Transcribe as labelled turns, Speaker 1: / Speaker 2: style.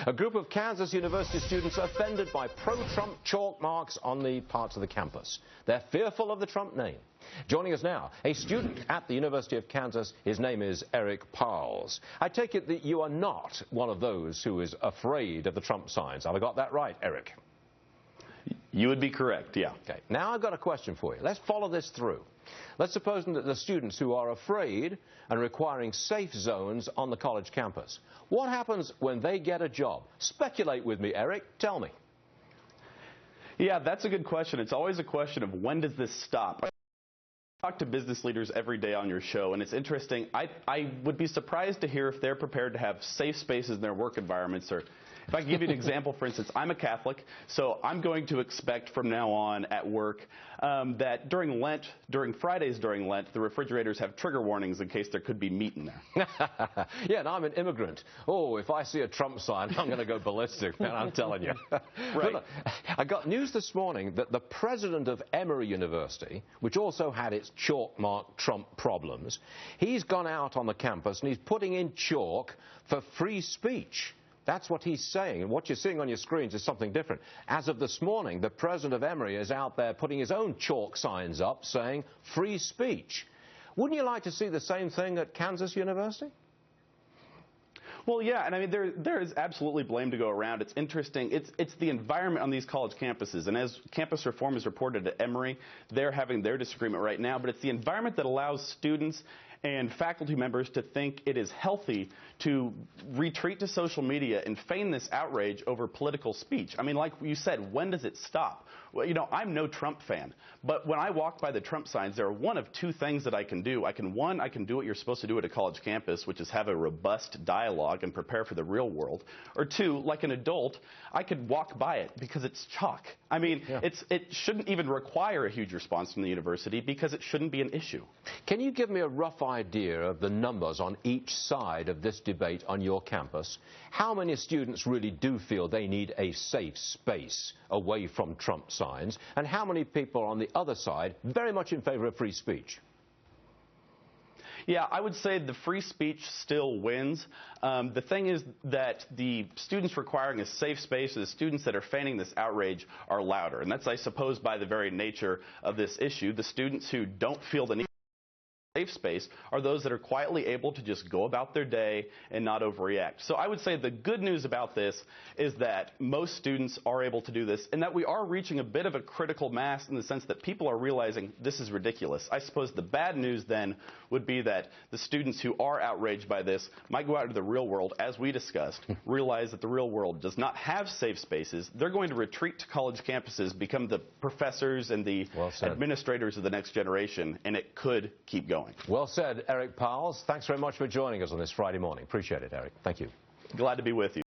Speaker 1: A group of Kansas University students are offended by pro-Trump chalk marks on the parts of the campus. They're fearful of the Trump name. Joining us now, a student at the University of Kansas. His name is Eric Pahls. I take it that you are not one of those who is afraid of the Trump signs. Have I got that right, Eric?
Speaker 2: You would be correct, yeah.
Speaker 1: Okay. Now I've got a question for you. Let's follow this through. Let's suppose that the students who are afraid and requiring safe zones on the college campus. What happens when they get a job? Speculate with me, Eric. Tell me.
Speaker 2: Yeah, that's a good question. It's always a question of when does this stop? I talk to business leaders every day on your show, and it's interesting. I would be surprised to hear if they're prepared to have safe spaces in their work environments. Or if I can give you an example, for instance, I'm a Catholic, so I'm going to expect from now on at work that during Lent, during Fridays during Lent, the refrigerators have trigger warnings in case there could be meat in there.
Speaker 1: Yeah, and I'm an immigrant. Oh, if I see a Trump sign, I'm going to go ballistic, man, I'm telling you.
Speaker 2: Right.
Speaker 1: Look, I got news this morning that the president of Emory University, which also had its chalk mark Trump problems, he's gone out on the campus and he's putting in chalk for free speech. That's what he's saying, and what you're seeing on your screens is something different. As of this morning, the president of Emory is out there putting his own chalk signs up saying free speech. Wouldn't you like to see the same thing at Kansas University?
Speaker 2: Well, yeah, and I mean, there is absolutely blame to go around. It's interesting. It's the environment on these college campuses, and as campus reform is reported at Emory, they're having their disagreement right now, but it's the environment that allows students and faculty members to think it is healthy to retreat to social media and feign this outrage over political speech. I mean, like you said, when does it stop? Well, you know, I'm no Trump fan, but when I walk by the Trump signs, there are one of two things that I can do. I can do what you're supposed to do at a college campus, which is have a robust dialogue and prepare for the real world. Or two, like an adult, I could walk by it because it's chalk. I mean, yeah. It shouldn't even require a huge response from the university because it shouldn't be an issue.
Speaker 1: Can you give me a rough idea of the numbers on each side of this debate on your campus? How many students really do feel they need a safe space away from Trump signs, and how many people on the other side very much in favor of free speech?
Speaker 2: Yeah, I would say the free speech still wins. The thing is that the students requiring a safe space, or the students that are feigning this outrage, are louder. And that's, I suppose, by the very nature of this issue. The students who don't feel the need safe space are those that are quietly able to just go about their day and not overreact. So I would say the good news about this is that most students are able to do this, and that we are reaching a bit of a critical mass in the sense that people are realizing this is ridiculous. I suppose the bad news then would be that the students who are outraged by this might go out into the real world, as we discussed, realize that the real world does not have safe spaces. They're going to retreat to college campuses, become the professors and the administrators of the next generation, and it could keep going.
Speaker 1: Well said, Eric Pahls. Thanks very much for joining us on this Friday morning. Appreciate it, Eric. Thank you.
Speaker 2: Glad to be with you.